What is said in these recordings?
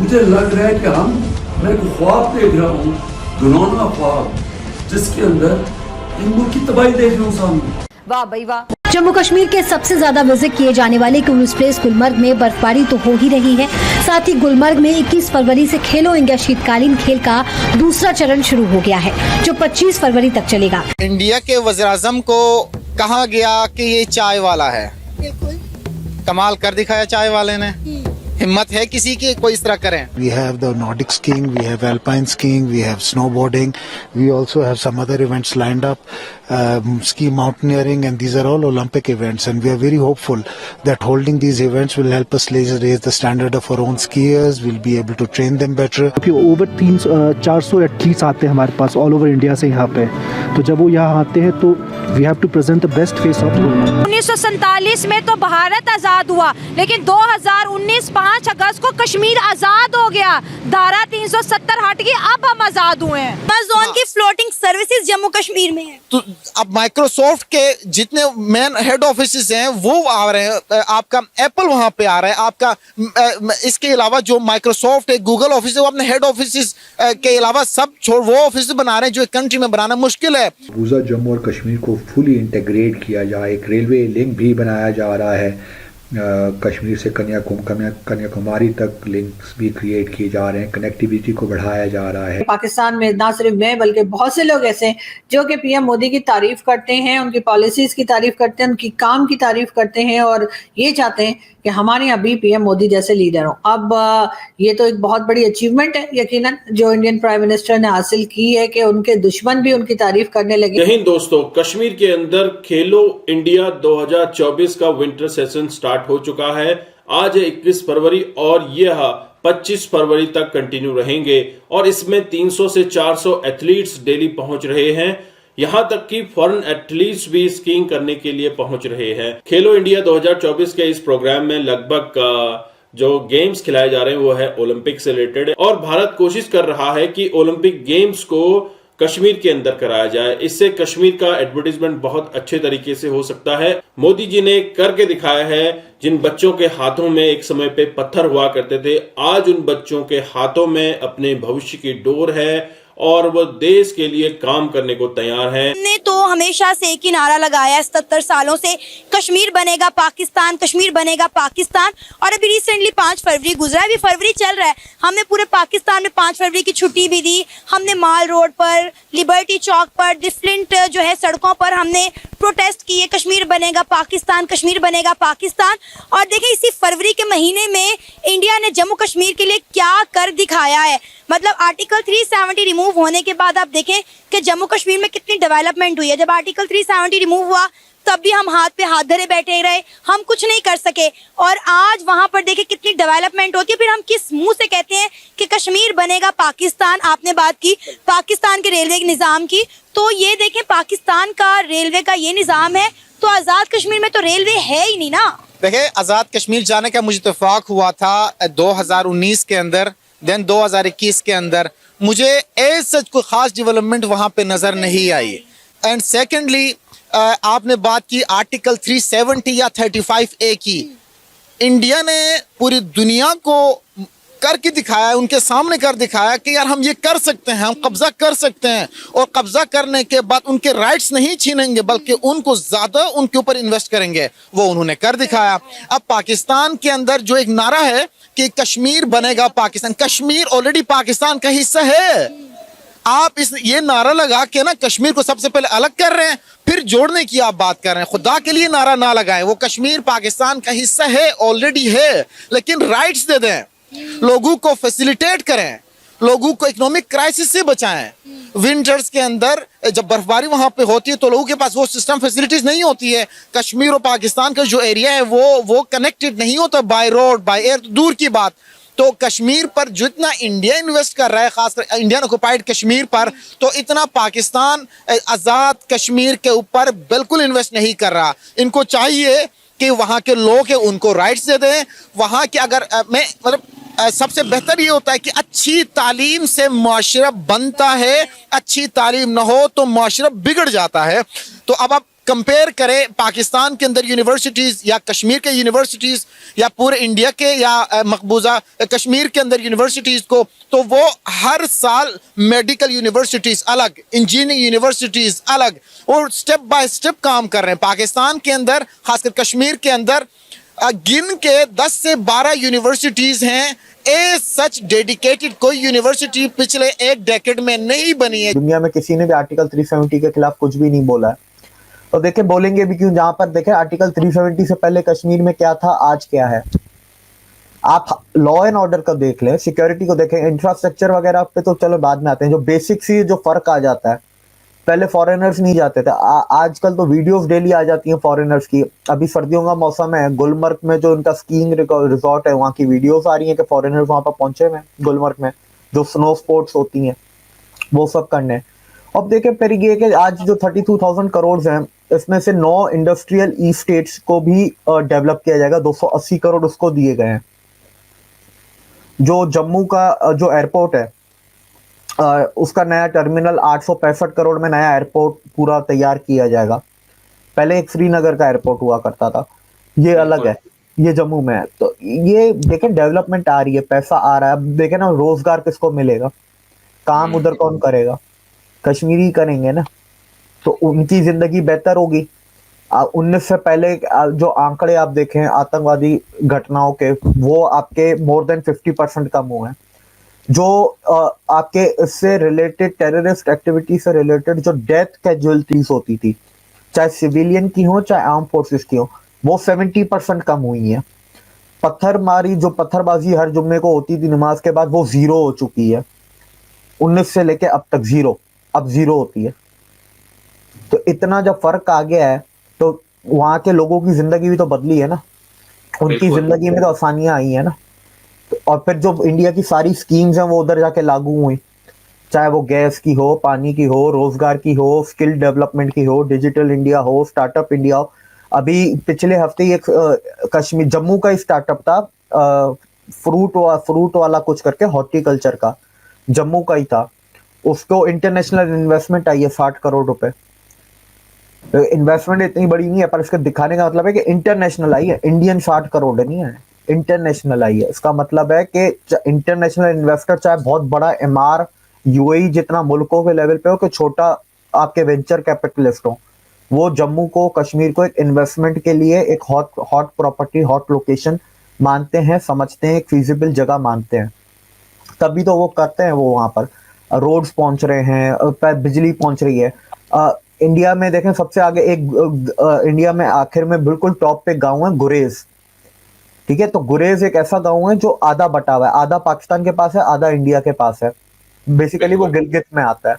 मुझे लग रहा है कि मैं एक ख्वाब देख रहा हूँ, घिनौना ख्वाब, जिसके अंदर इन मुल्क की तबाही देख रहा हूँ सामने। वाह भाई वाह। जम्मू कश्मीर के सबसे ज्यादा विजिट किए जाने वाले टूरिस्ट प्लेस गुलमर्ग में बर्फबारी तो हो ही रही है, साथ ही गुलमर्ग में 21 फरवरी से खेलो इंडिया शीतकालीन खेल का दूसरा चरण शुरू हो गया है, जो 25 फरवरी तक चलेगा। इंडिया के वज़ीर-ए-आज़म को कहा गया कि ये चाय वाला है, बिल्कुल कमाल कर दिखाया चाय वाले ने। हिम्मत है किसी की कोई इस तरह करें? We have the Nordic skiing, we have alpine skiing, we have snowboarding, we also have some other events lined up, ski mountaineering, and these are all Olympic events, and we are very hopeful that holding these events will help us raise the standard of our own skiers. We'll be able to train them better. Over 400 athletes आते हैं हमारे पास all over India से यहाँ पे, तो जब वो यहाँ आते हैं तो we have to present the best face of. 1947 में तो भारत आजाद हुआ, लेकिन 2019 5 अगस्त को कश्मीर आजाद हो गया, धारा 370 हट गई, अब हम आजाद हुए हैं। अमेज़न की फ्लोटिंग सर्विसेज जम्मू कश्मीर में है। तो अब माइक्रोसॉफ्ट के जितने मेन हेड ऑफिसेज हैं वो आ रहे हैं, आपका एप्पल वहां पे आ रहा है, आपका इसके अलावा जो माइक्रोसॉफ्ट है, गूगल ऑफिस है, वो अपने हेड ऑफिसेज के अलावा सब छोड़ वो ऑफिस बना रहे हैं जो एक कंट्री में बनाना मुश्किल है। पूरा जम्मू और कश्मीर को फुली इंटीग्रेट किया जाए, एक रेलवे लिंक भी बनाया जा रहा है, कश्मीर से कन्याकुमारी तक लिंक्स भी क्रिएट किए जा रहे हैं, कनेक्टिविटी को बढ़ाया जा रहा है। पाकिस्तान में ना सिर्फ मैं बल्कि बहुत से लोग ऐसे हैं जो कि पीएम मोदी की तारीफ करते हैं, उनकी पॉलिसीज की तारीफ करते हैं, उनकी काम की तारीफ करते हैं और ये चाहते हैं कि हमारे यहाँ भी पीएम मोदी जैसे लीडर हो। अब ये तो एक बहुत बड़ी अचीवमेंट है यकीनन जो इंडियन प्राइम मिनिस्टर ने हासिल की है कि उनके दुश्मन भी उनकी तारीफ करने लगे। यही दोस्तों, कश्मीर के अंदर खेलो इंडिया 2024 का विंटर सेशन स्टार्ट हो चुका है। आज है 21 फरवरी और यह 25 फरवरी तक कंटिन्यू रहेंगे और इसमें 300 से 400 एथलीट्स डेली पहुंच रहे हैं। यहां तक कि फॉरेन एथलीट्स भी स्कीइंग करने के लिए पहुंच रहे हैं। खेलो इंडिया 2024 के इस प्रोग्राम में लगभग जो गेम्स खिलाए जा रहे हैं वो है ओलंपिक से रिलेटेड, और भारत कोशिश कर रहा है कि ओलंपिक गेम्स को कश्मीर के अंदर कराया जाए। इससे कश्मीर का एडवर्टीजमेंट बहुत अच्छे तरीके से हो सकता है। मोदी जी ने करके दिखाया है, जिन बच्चों के हाथों में एक समय पे पत्थर हुआ करते थे, आज उन बच्चों के हाथों में अपने भविष्य की डोर है और वो देश के लिए काम करने को तैयार है। हमने तो हमेशा से एक ही नारा लगाया 77 सालों से, कश्मीर बनेगा पाकिस्तान, कश्मीर बनेगा पाकिस्तान। और अभी रिसेंटली 5 फरवरी गुजरा है, अभी फरवरी चल रहा है, हमने पूरे पाकिस्तान में 5 फरवरी की छुट्टी भी दी। हमने माल रोड पर, लिबर्टी चौक पर, डिफरेंट जो है सड़कों पर हमने प्रोटेस्ट किए, कश्मीर बनेगा पाकिस्तान, कश्मीर बनेगा पाकिस्तान। और देखिए इसी फरवरी के महीने में इंडिया ने जम्मू कश्मीर के लिए क्या कर दिखाया है। मतलब आर्टिकल 370 रिमूव होने के बाद आप देखें कि जम्मू कश्मीर में कितनी डेवलपमेंट हुई है। जब आर्टिकल 370 रिमूव हुआ तब भी हम हाथ पे हाथ धरे बैठे रहे, हम कुछ नहीं कर सके, और आज वहां पर देखें कितनी डेवलपमेंट होती है। फिर हम किस मुंह से कहते हैं कि कश्मीर बनेगा पाकिस्तान। आपने बात की पाकिस्तान के रेलवे के निज़ाम की, तो ये देखें पाकिस्तान का रेलवे का ये निज़ाम है, तो आज़ाद कश्मीर में तो रेलवे है ही नहीं ना। देखिए आजाद कश्मीर जाने का मुझे इत्तेफाक हुआ था 2019 के अंदर, देन 2021 के अंदर मुझे सच कोई खास डेवलपमेंट वहां पे नजर नहीं आई। एंड सेकेंडली आपने बात की आर्टिकल 370 या 35A की, इंडिया ने पूरी दुनिया को करके दिखाया, उनके सामने कर दिखाया कि यार हम ये कर सकते हैं, हम कब्जा कर सकते हैं, और कब्जा करने के बाद उनके राइट्स नहीं छीनेंगे बल्कि उनको ज्यादा उनके ऊपर इन्वेस्ट करेंगे, वो उन्होंने कर दिखाया। अब पाकिस्तान के अंदर जो एक नारा है कि कश्मीर बनेगा पाकिस्तान, कश्मीर ऑलरेडी पाकिस्तान का हिस्सा है। आप ये नारा लगा के ना कश्मीर को सबसे पहले अलग कर रहे हैं, फिर जोड़ने की आप बात कर रहे हैं। खुदा के लिए नारा ना लगाएं, वो कश्मीर पाकिस्तान का हिस्सा है, ऑलरेडी है, लेकिन राइट्स दे दें, लोगों को फैसिलिटेट करें, लोगों को इकोनॉमिक क्राइसिस से बचाएं। विंटर्स के अंदर जब बर्फबारी वहां पे होती है तो लोगों के पास वो सिस्टम फैसिलिटीज नहीं होती है। कश्मीर और पाकिस्तान का जो एरिया है वो कनेक्टेड नहीं होता बाय रोड बाय एयर, तो दूर की बात। तो कश्मीर पर जितना इंडिया इन्वेस्ट कर रहा है, खासकर इंडियन ऑक्युपाइड कश्मीर पर, तो इतना पाकिस्तान आज़ाद कश्मीर के ऊपर बिल्कुल इन्वेस्ट नहीं कर रहा। इनको चाहिए कि वहाँ के लोग हैं उनको राइट्स दे दें। वहाँ के अगर सबसे बेहतर ये होता है कि अच्छी तालीम से मुआशरा बनता है, अच्छी तालीम ना हो तो मुआशरा बिगड़ जाता है। तो अब आप कंपेयर करें पाकिस्तान के अंदर यूनिवर्सिटीज़ या कश्मीर के यूनिवर्सिटीज़ या पूरे इंडिया के या मकबूजा कश्मीर के अंदर यूनिवर्सिटीज़ को, तो वो हर साल मेडिकल यूनिवर्सिटीज़ अलग, इंजीनियरिंग यूनिवर्सिटीज़ अलग, और स्टेप बाय स्टेप काम कर रहे हैं। पाकिस्तान के अंदर खासकर कश्मीर के अंदर गिन के 10 से 12 यूनिवर्सिटीज़ हैं। सच डेडिकेटेड कोई यूनिवर्सिटी पिछले एक डेकेड में नहीं बनी है। दुनिया में किसी ने भी आर्टिकल 370 के खिलाफ कुछ भी नहीं बोला है, तो देखे बोलेंगे भी क्यों, जहां पर देखे आर्टिकल 370 से पहले कश्मीर में क्या था, आज क्या है। आप लॉ एंड ऑर्डर को देख लें, सिक्योरिटी को देखें, इंफ्रास्ट्रक्चर वगैरह पे तो चलो बाद में आते हैं, जो बेसिक सी जो फर्क आ जाता है, पहले फॉरेनर्स नहीं जाते थे, आजकल तो वीडियोस डेली आ जाती हैं फॉरेनर्स की। अभी सर्दियों का मौसम है, गुलमर्ग में जो उनका स्कीइंग रिजॉर्ट है, वहाँ की वीडियोस आ रही हैं कि फॉरेनर्स वहाँ पर पहुंचे हुए हैं गुलमर्ग में, जो स्नो स्पोर्ट्स होती हैं वो सब करने। अब देखें फिर ये कि आज जो 32,000 करोड़ हैं, इसमें से 9 इंडस्ट्रियल ई स्टेट्स को भी डेवलप किया जाएगा, 280 करोड़ उसको दिए गए हैं। जो जम्मू का जो एयरपोर्ट है, उसका नया टर्मिनल 865 करोड़ में नया एयरपोर्ट पूरा तैयार किया जाएगा। पहले एक श्रीनगर का एयरपोर्ट हुआ करता था, ये अलग है, ये जम्मू में है। तो ये देखें डेवलपमेंट आ रही है, पैसा आ रहा है। अब देखें ना, रोजगार किसको मिलेगा, काम उधर कौन करेगा, कश्मीरी करेंगे ना, तो उनकी जिंदगी बेहतर होगी। 19 से पहले जो आंकड़े आप देखें आतंकवादी घटनाओं के, वो आपके मोर देन 50% कम हुए हैं। जो आपके इससे रिलेटेड टेररिस्ट एक्टिविटी से रिलेटेड जो डेथ कैजुअलिटीज होती थी, चाहे सिविलियन की हो चाहे आर्म फोर्सेस की हो, वो 70% कम हुई है। पत्थरमारी, जो पत्थरबाजी हर जुम्मे को होती थी नमाज के बाद, वो 0 हो चुकी है। 19 से लेके अब तक 0, अब 0 होती है। तो इतना जब फर्क आ गया है, तो वहां के लोगों की जिंदगी भी तो बदली है ना, उनकी जिंदगी में तो आसानियां आई है ना। और फिर जो इंडिया की सारी स्कीम्स हैं वो उधर जाके लागू हुई, चाहे वो गैस की हो, पानी की हो, रोजगार की हो, स्किल डेवलपमेंट की हो, डिजिटल इंडिया हो, स्टार्टअप इंडिया हो। अभी पिछले हफ्ते ही एक कश्मीर जम्मू का ही स्टार्टअप था, फ्रूट वाला कुछ करके, हॉर्टिकल्चर का, जम्मू का ही था। उसको इंटरनेशनल इन्वेस्टमेंट आई है 60 करोड़ रुपए। इन्वेस्टमेंट इतनी बड़ी नहीं है, पर इसके दिखाने का मतलब है कि इंटरनेशनल आई है, इंडियन 60 करोड़ नहीं है, इंटरनेशनल आई है। इसका मतलब है कि इंटरनेशनल इन्वेस्टर चाहे बहुत बड़ा MR UAE जितना मुल्कों के लेवल पे हो, कि छोटा आपके वेंचर कैपिटलिस्ट हो, वो जम्मू को, कश्मीर को एक इन्वेस्टमेंट के लिए एक हॉट प्रॉपर्टी, हॉट लोकेशन मानते हैं, समझते हैं, एक फीजिबल जगह मानते हैं, तभी तो वो करते हैं। वो वहां पर रोड्स पहुंच रहे हैं, बिजली पहुंच रही है। इंडिया में देखें सबसे आगे इंडिया में आखिर में बिल्कुल टॉप पे गांव है गुरेज, ठीक है। तो गुरेज एक ऐसा गांव है जो आधा बटा हुआ है, आधा पाकिस्तान के पास है, आधा इंडिया के पास है। बेसिकली वो गिलगित में आता है।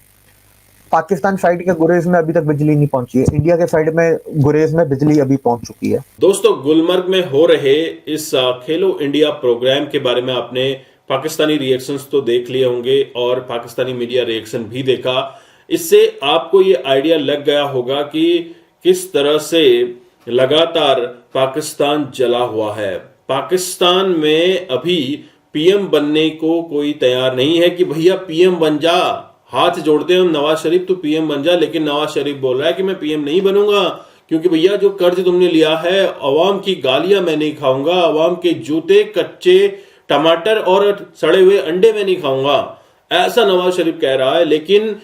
पाकिस्तान साइड के गुरेज में अभी तक बिजली नहीं पहुंची है, इंडिया के साइड में गुरेज में बिजली अभी पहुंच चुकी है। दोस्तों, गुलमर्ग में हो रहे इस खेलो इंडिया प्रोग्राम के बारे में आपने पाकिस्तानी रिएक्शंस तो देख लिए होंगे और पाकिस्तानी मीडिया रिएक्शन भी देखा। इससे आपको ये आइडिया लग गया होगा कि किस तरह से लगातार पाकिस्तान जला हुआ है। पाकिस्तान में अभी पीएम बनने को कोई तैयार नहीं है कि भैया पीएम बन जा, हाथ जोड़ते हैं हम, नवाज शरीफ तू पीएम बन जा। लेकिन नवाज शरीफ बोल रहा है कि मैं पीएम नहीं बनूंगा, क्योंकि भैया जो कर्ज तुमने लिया है, अवाम की गालियां मैं नहीं खाऊंगा, अवाम के जूते, कच्चे टमाटर और सड़े हुए अंडे में नहीं खाऊंगा, ऐसा नवाज शरीफ कह रहा है। लेकिन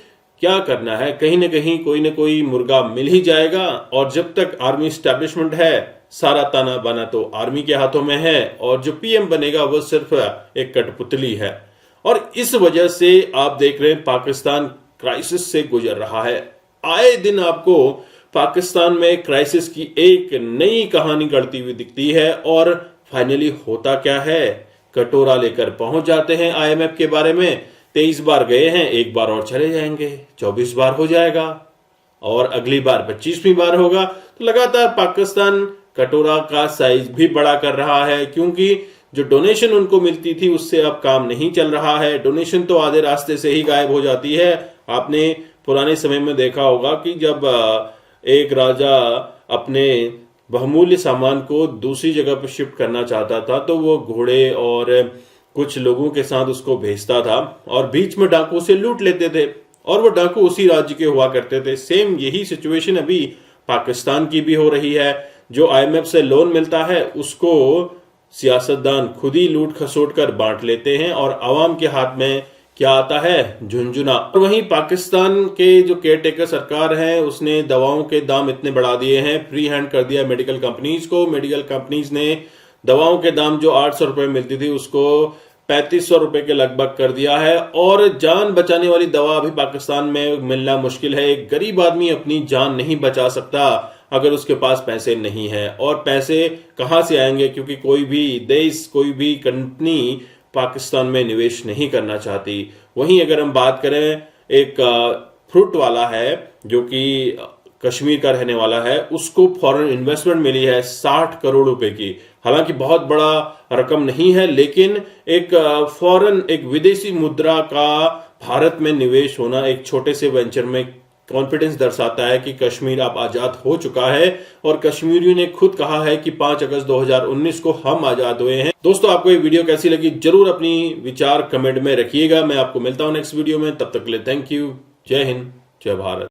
क्या करना है, कहीं ना कहीं कोई ना कोई मुर्गा मिल ही जाएगा। और जब तक आर्मी स्टैब्लिशमेंट है, सारा ताना बाना तो आर्मी के हाथों में है, और जो पीएम बनेगा वो सिर्फ एक कठपुतली है। और इस वजह से आप देख रहे हैं पाकिस्तान क्राइसिस से गुजर रहा है। आए दिन आपको पाकिस्तान में क्राइसिस की एक नई कहानी गढ़ती हुई दिखती है। और फाइनली होता क्या है, कटोरा लेकर पहुंच जाते हैं IMF के बारे में। 23 बार गए हैं, एक बार और चले जाएंगे, 24 बार हो जाएगा, और अगली बार 25वीं बार होगा। तो लगातार पाकिस्तान कटोरा का साइज भी बड़ा कर रहा है, क्योंकि जो डोनेशन उनको मिलती थी उससे अब काम नहीं चल रहा है। डोनेशन तो आधे रास्ते से ही गायब हो जाती है। आपने पुराने समय में देखा होगा कि जब एक राजा अपने बहुमूल्य सामान को दूसरी जगह पर शिफ्ट करना चाहता था, तो वो घोड़े और कुछ लोगों के साथ उसको भेजता था, और बीच में डाकू से लूट लेते थे, और वो डाकू उसी राज्य के हुआ करते थे। सेम यही सिचुएशन अभी पाकिस्तान की भी हो रही है। जो IMF से लोन मिलता है उसको सियासतदान खुद ही लूट खसोट कर बांट लेते हैं और आवाम के हाथ में क्या आता है, झुंझुना। और वहीं पाकिस्तान के जो केयर टेकर सरकार है उसने दवाओं के दाम इतने बढ़ा दिए हैं, फ्री हैंड कर दिया मेडिकल कंपनीज को। मेडिकल कंपनीज ने दवाओं के दाम जो 800 रुपए मिलती थी उसको 3500 रुपए के लगभग कर दिया है। और जान बचाने वाली दवा अभी पाकिस्तान में मिलना मुश्किल है। एक गरीब आदमी अपनी जान नहीं बचा सकता अगर उसके पास पैसे नहीं है। और पैसे कहां से आएंगे, क्योंकि कोई भी देश, कोई भी कंपनी पाकिस्तान में निवेश नहीं करना चाहती। वहीं अगर हम बात करें, एक फ्रूट वाला है जो कि कश्मीर का रहने वाला है, उसको फॉरेन इन्वेस्टमेंट मिली है 60 करोड़ रुपए की। हालांकि बहुत बड़ा रकम नहीं है, लेकिन एक विदेशी मुद्रा का भारत में निवेश होना एक छोटे से वेंचर में कॉन्फिडेंस दर्शाता है कि कश्मीर अब आजाद हो चुका है। और कश्मीरियों ने खुद कहा है कि 5 अगस्त 2019 को हम आजाद हुए हैं। दोस्तों, आपको ये वीडियो कैसी लगी जरूर अपनी विचार कमेंट में रखिएगा। मैं आपको मिलता हूं नेक्स्ट वीडियो में, तब तक के लिए थैंक यू। जय हिंद, जय भारत।